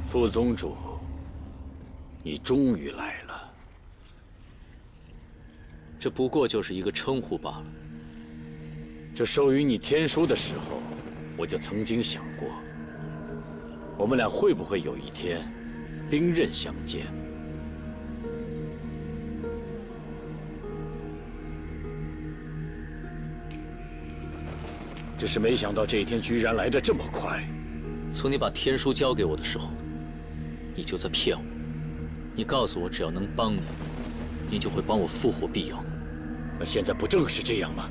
副宗主，你终于来了。这不过就是一个称呼罢了。这授予你天书的时候，我就曾经想过，我们俩会不会有一天兵刃相见？只是没想到这一天居然来得这么快。从你把天书交给我的时候，你就在骗我。你告诉我，只要能帮你，你就会帮我复活碧瑶。那现在不正是这样吗？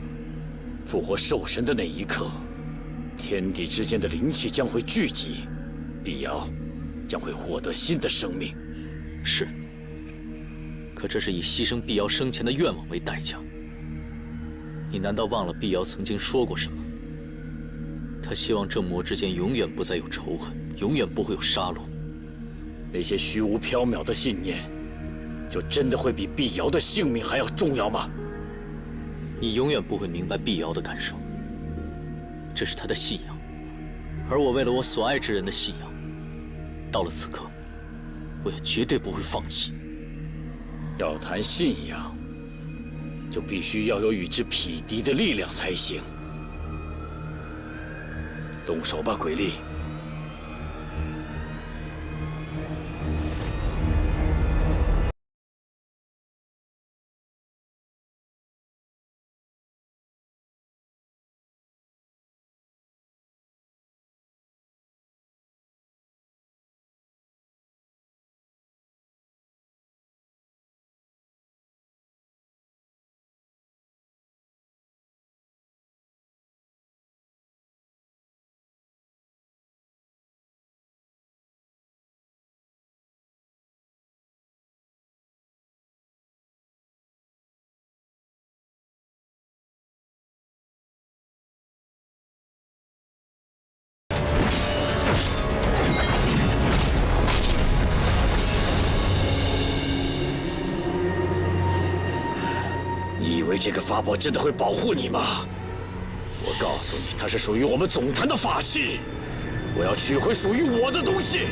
复活兽神的那一刻，天地之间的灵气将会聚集，碧瑶将会获得新的生命。是，可这是以牺牲碧瑶生前的愿望为代价。你难道忘了碧瑶曾经说过什么？他希望正魔之间永远不再有仇恨，永远不会有杀戮。那些虚无缥缈的信念，就真的会比碧瑶的性命还要重要吗？你永远不会明白碧瑶的感受，这是她的信仰，而我为了我所爱之人的信仰，到了此刻，我也绝对不会放弃。要谈信仰，就必须要有与之匹敌的力量才行。动手吧，鬼力！你以为这个法宝真的会保护你吗？我告诉你，它是属于我们总坛的法器。我要取回属于我的东西。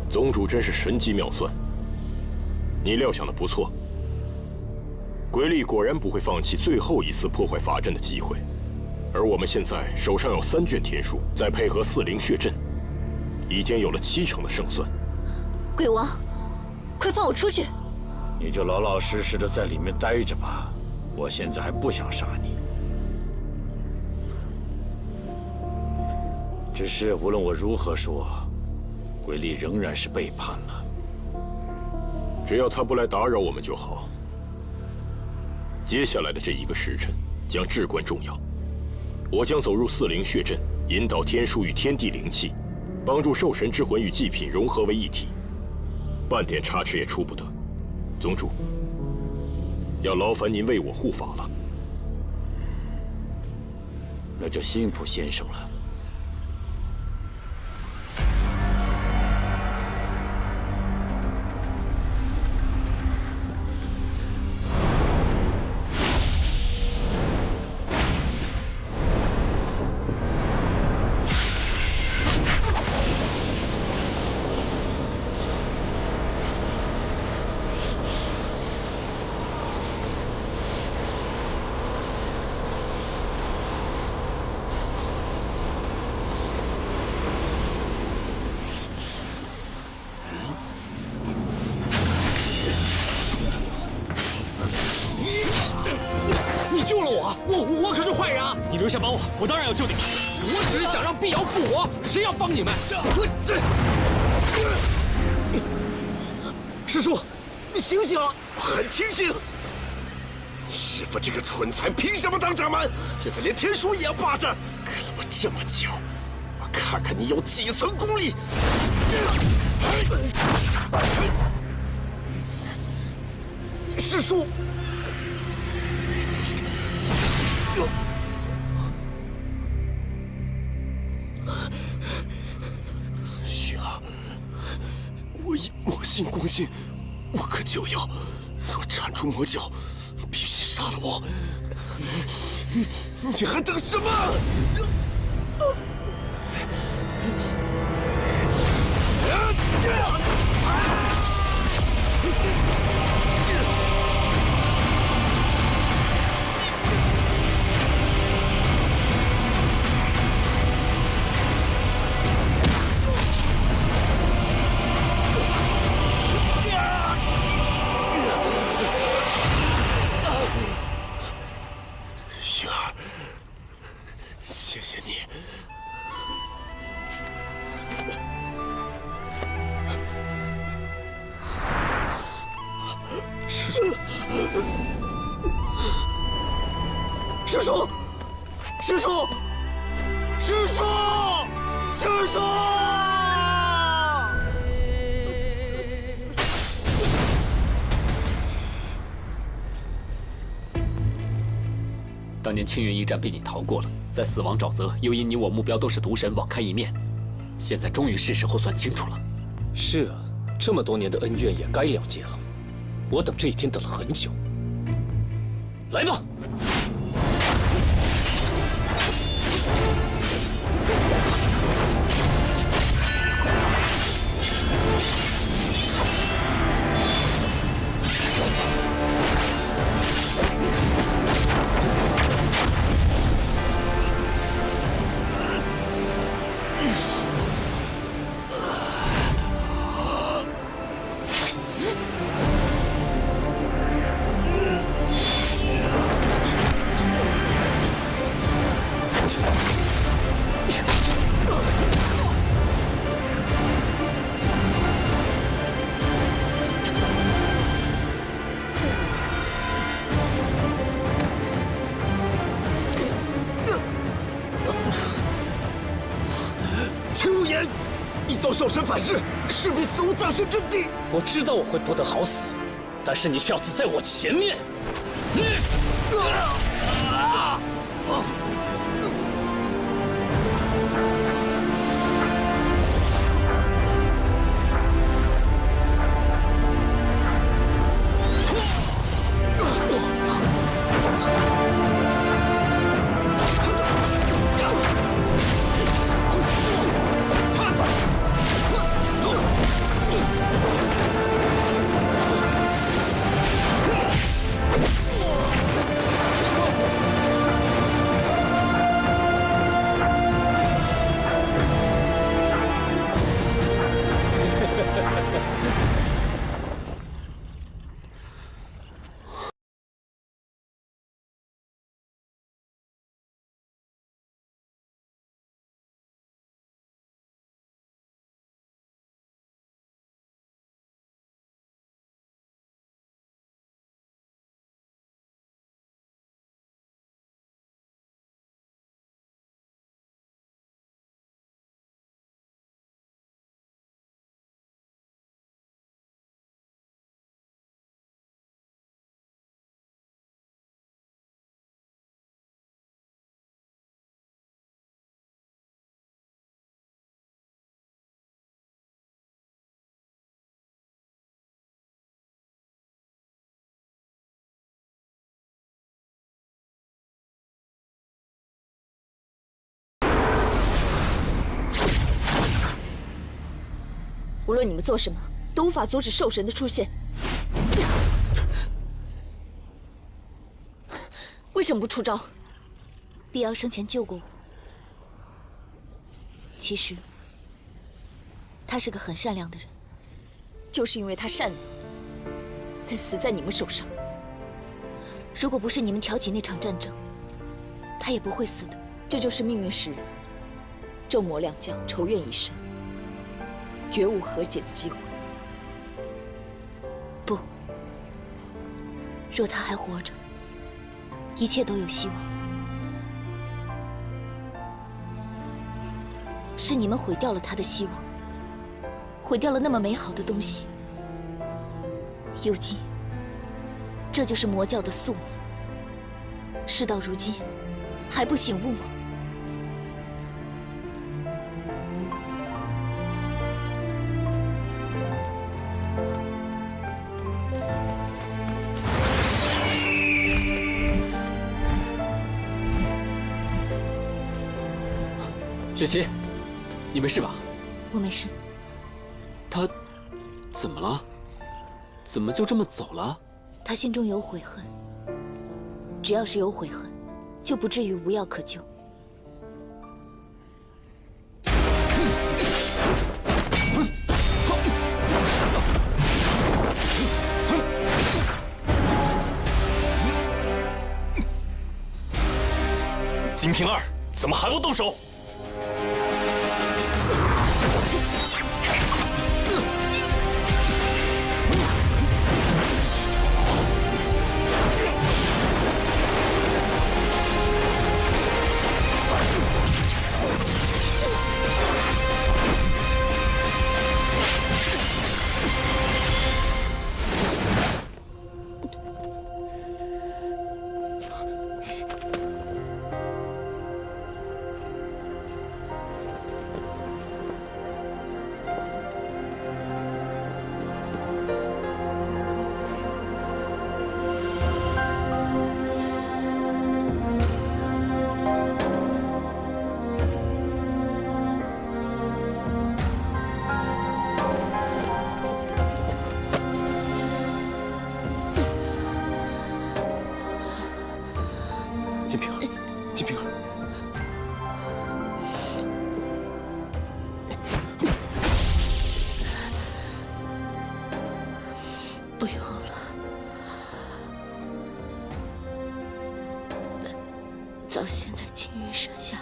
宗主真是神机妙算，你料想的不错。鬼力果然不会放弃最后一次破坏法阵的机会，而我们现在手上有3卷天书，再配合4灵血阵，已经有了70%的胜算。鬼王，快放我出去！你就老老实实的在里面待着吧，我现在还不想杀你。只是无论我如何说，鬼力仍然是背叛了。只要他不来打扰我们就好。接下来的这1个时辰将至关重要，我将走入4灵血阵，引导天书与天地灵气，帮助兽神之魂与祭品融合为一体，半点差池也出不得。宗主，要劳烦您为我护法了。那就辛苦先生了。你留下帮我当然要救你们。我只是想让碧瑶复活，谁要帮你们？师叔，你醒醒啊！很清醒。师傅这个蠢材凭什么当掌门？现在连天书也要霸占，跟了我这么久，我看看你有几层功力。师叔。 雪儿，我以魔性攻心，无可救药。若铲除魔教，必须杀了我。你还等什么？雪儿，谢谢你。师叔，师叔，师叔，师叔，师叔！当年清源一战被你逃过了，在死亡沼泽又因你我目标都是毒神，网开一面。现在终于是时候算清楚了。是啊，这么多年的恩怨也该了结了。我等这一天等了很久。来吧！兽神反噬，势必死无葬身之地。我知道我会不得好死，但是你却要死在我前面。无论你们做什么，都无法阻止兽神的出现。为什么不出招？碧瑶生前救过我，其实他是个很善良的人。就是因为他善良，才死在你们手上。如果不是你们挑起那场战争，他也不会死的。这就是命运使然，纣魔两将仇怨已深，绝无和解的机会。不，若他还活着，一切都有希望。是你们毁掉了他的希望，毁掉了那么美好的东西。幽姬，这就是魔教的宿命。事到如今，还不醒悟吗？雪琪，你没事吧？我没事。他怎么了？怎么就这么走了？他心中有悔恨，只要是有悔恨，就不至于无药可救。金瓶儿，怎么还不动手？金瓶儿，金瓶儿，不用了，早先在青云山下，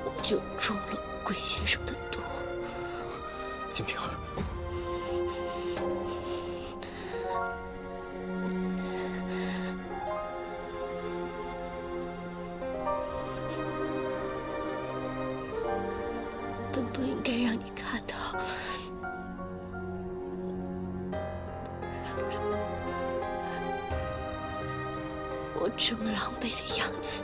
我就中了鬼先生的毒。金瓶儿。本不应该让你看到我这么狼狈的样子。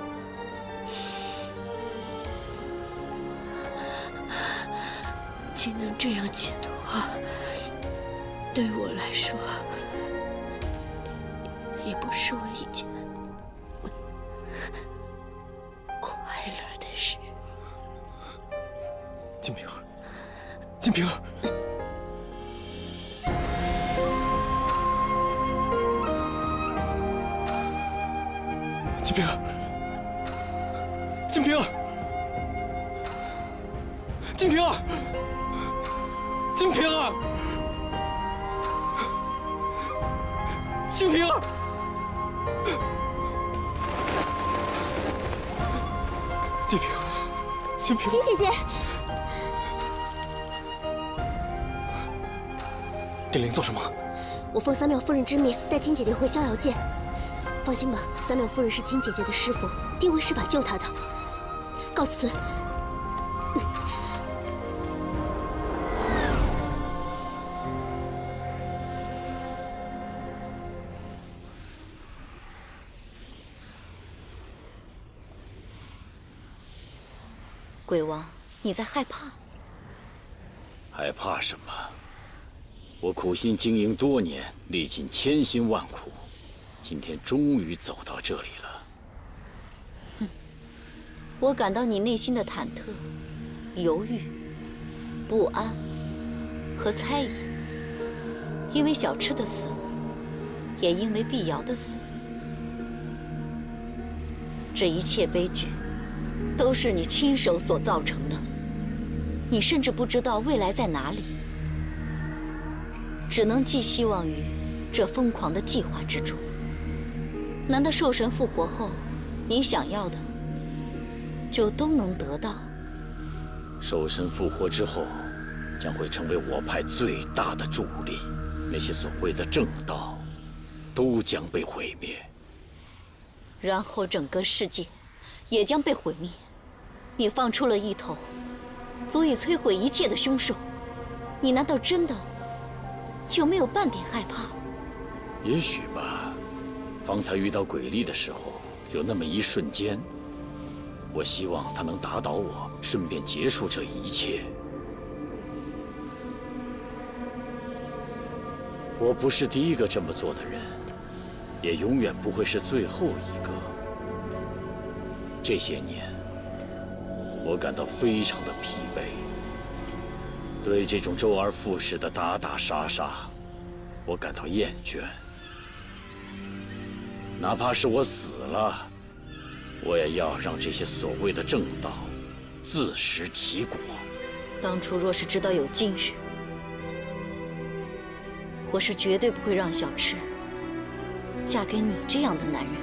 竟能这样解脱，对我来说也不是我一件快乐的事。金瓶儿，金瓶儿，金瓶儿，金瓶儿，金瓶儿，金瓶儿，金瓶儿，金瓶儿，金瓶儿，金姐姐。丁玲做什么？我奉三妙夫人之命，带金姐姐回逍遥界。放心吧，三妙夫人是金姐姐的师傅，定会施法救她的。告辞。鬼王，你在害怕？害怕什么？我苦心经营多年，历尽千辛万苦，今天终于走到这里了。哼，我感到你内心的忐忑、犹豫、不安和猜疑，因为小赤的死，也因为碧瑶的死。这一切悲剧，都是你亲手所造成的。你甚至不知道未来在哪里。只能寄希望于这疯狂的计划之中。难道兽神复活后，你想要的就都能得到？兽神复活之后，将会成为我派最大的助力。那些所谓的正道，都将被毁灭。然后整个世界也将被毁灭。你放出了一头足以摧毁一切的凶兽，你难道真的就没有半点害怕？也许吧。方才遇到鬼力的时候，有那么一瞬间，我希望他能打倒我，顺便结束这一切。我不是第一个这么做的人，也永远不会是最后一个。这些年，我感到非常的疲惫，对这种周而复始的打打杀杀，我感到厌倦。哪怕是我死了，我也要让这些所谓的正道自食其果。当初若是知道有今日，我是绝对不会让小赤嫁给你这样的男人。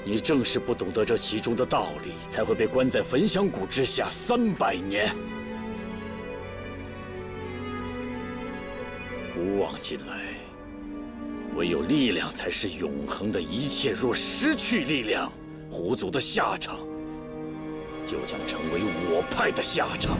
你正是不懂得这其中的道理，才会被关在焚香谷之下300年。古往今来，唯有力量才是永恒的一切。若失去力量，狐族的下场就将成为我派的下场。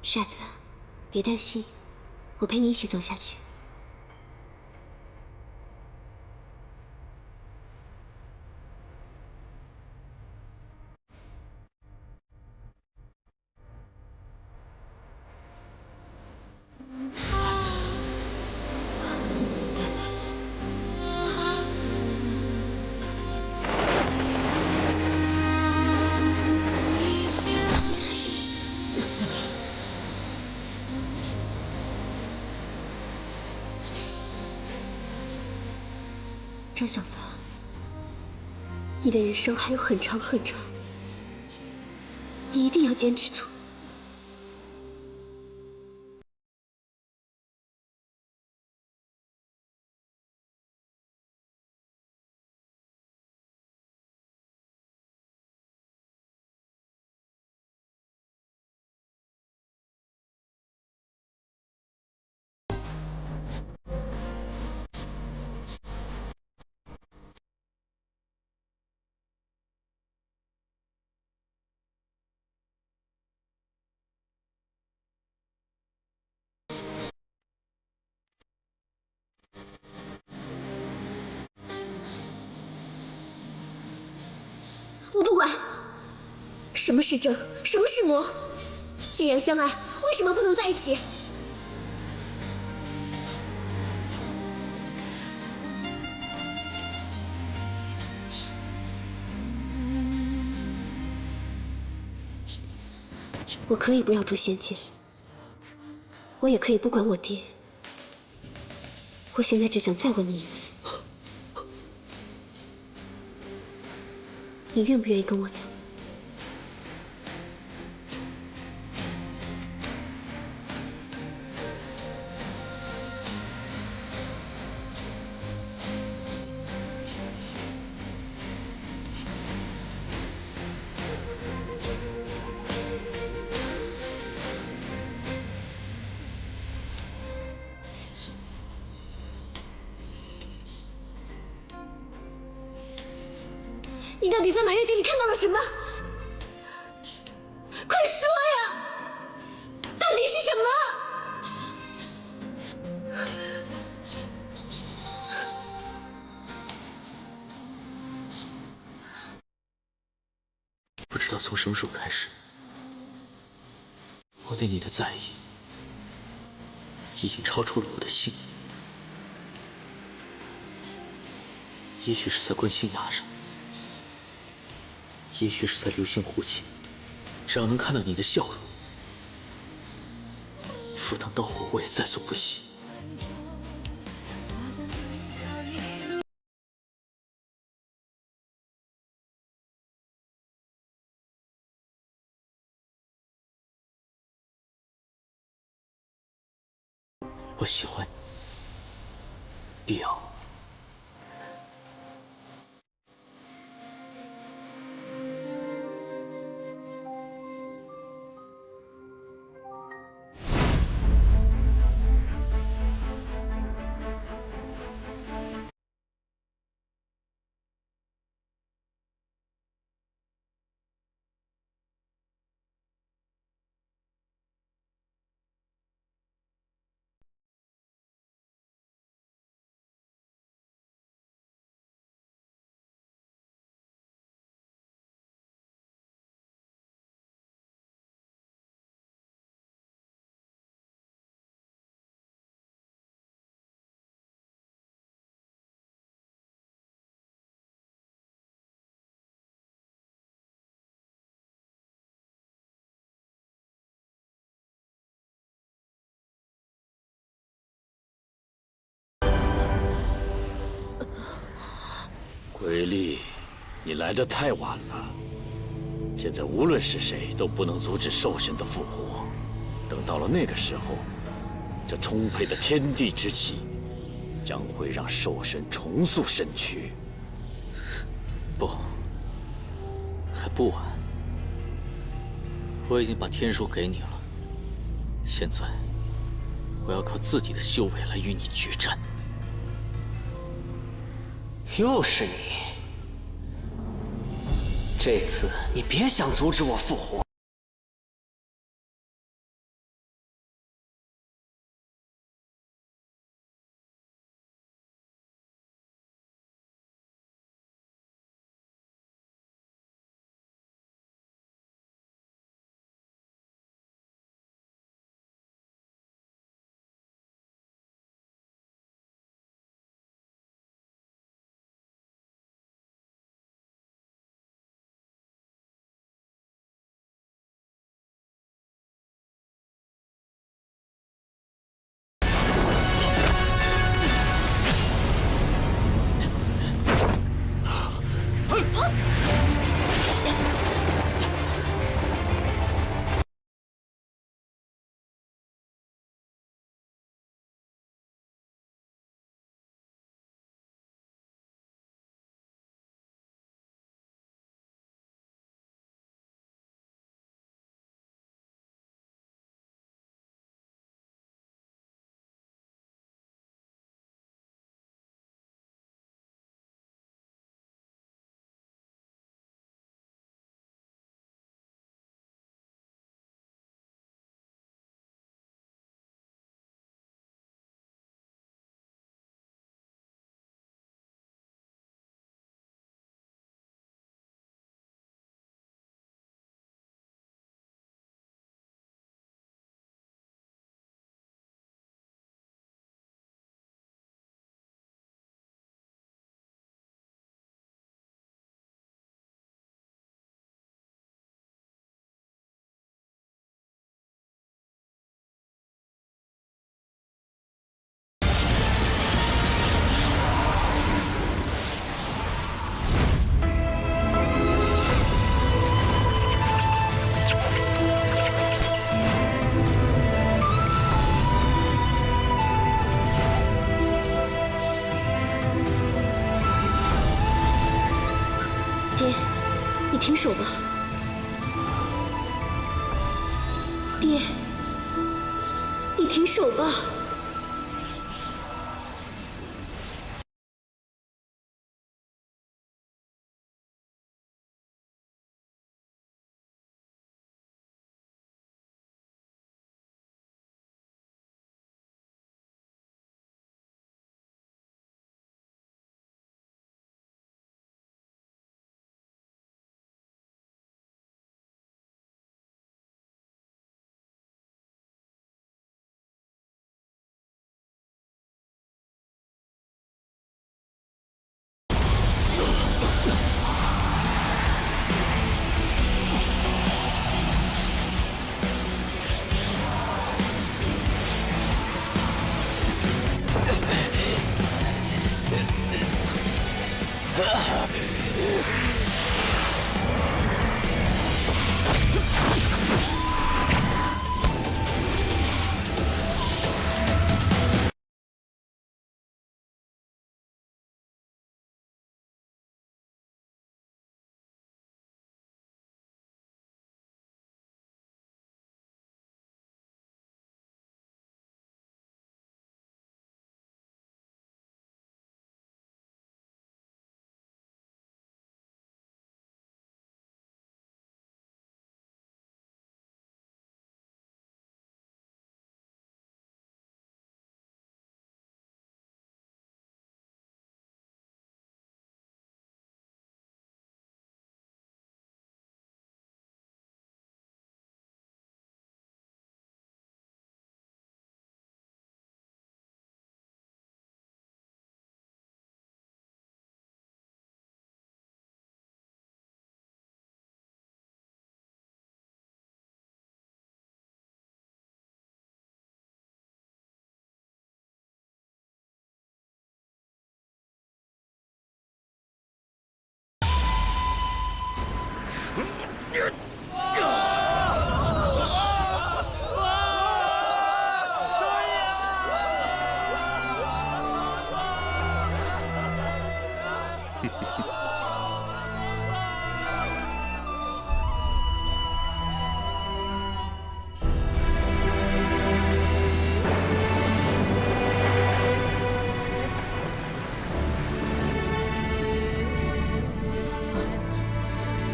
傻子，别担心，我陪你一起走下去。张小凡，你的人生还有很长很长，你一定要坚持住。我不管，什么是正，什么是魔。既然相爱，为什么不能在一起？我可以不要诛仙剑，我也可以不管我爹。我现在只想再问你一次，你愿不愿意跟我走？你到底在满月镜里看到了什么？快说呀！到底是什么？不知道从什么时候开始，我对你的在意已经超出了我的心意。也许是在观星崖上，也许是在流星湖前，只要能看到你的笑容，赴汤蹈火我也在所不惜。我喜欢你，碧瑶。鬼力，你来得太晚了。现在无论是谁都不能阻止兽神的复活。等到了那个时候，这充沛的天地之气将会让兽神重塑身躯。不，还不晚。我已经把天书给你了，现在我要靠自己的修为来与你决战。又是你！这次你别想阻止我复活！停手吧，爹，你停手吧。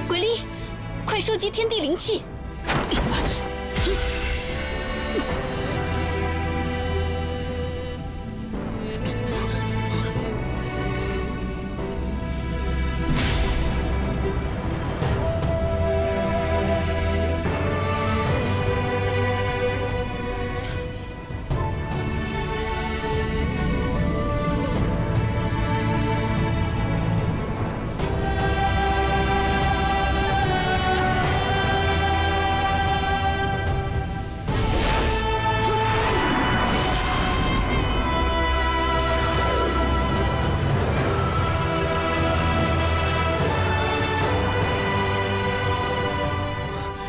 鬼力，快收集天地灵气！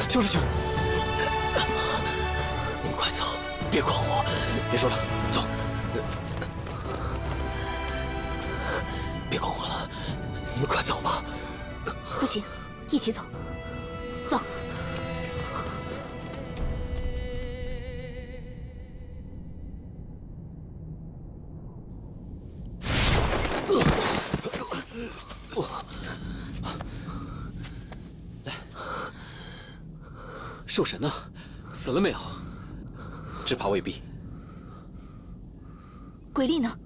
邱师兄，你们快走，别管我！别说了，走。别管我了，你们快走吧。不行，一起走。走。兽神呢？死了没有？只怕未必。鬼力呢？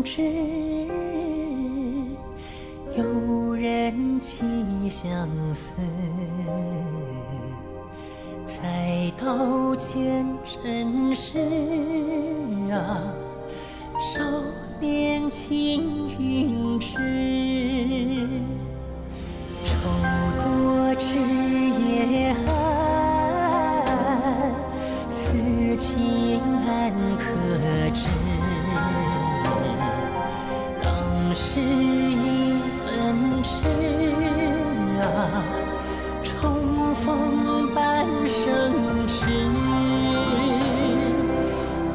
知有人寄相思，才刀剑尘世啊，少年青云志，愁多枝叶寒，此情安可知？是一分痴啊，重逢半生痴，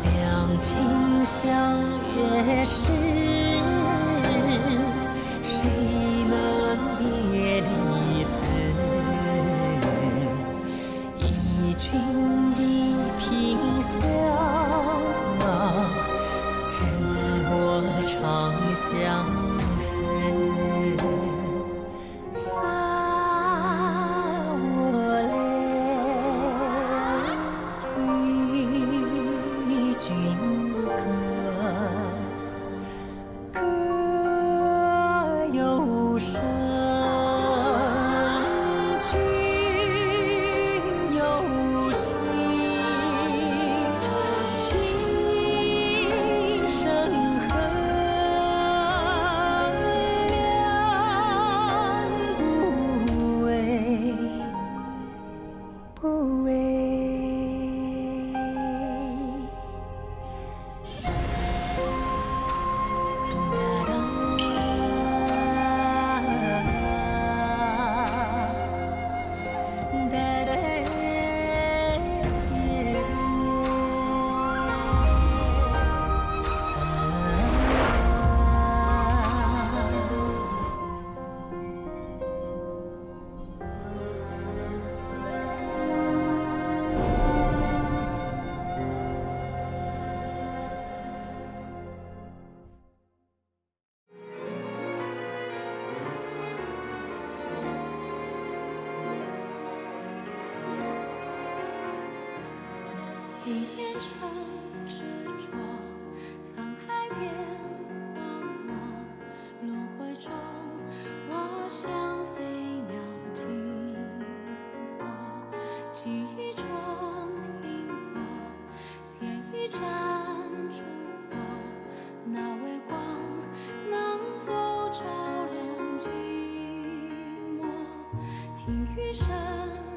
两情相悦时，谁能别离此？忆君一萍香啊，怎我长相思？洒我泪与君歌，一变成执着，沧海变荒漠，轮回中，我像飞鸟经过，记忆中停泊，点一盏烛火，那微光能否照亮寂寞？听雨声。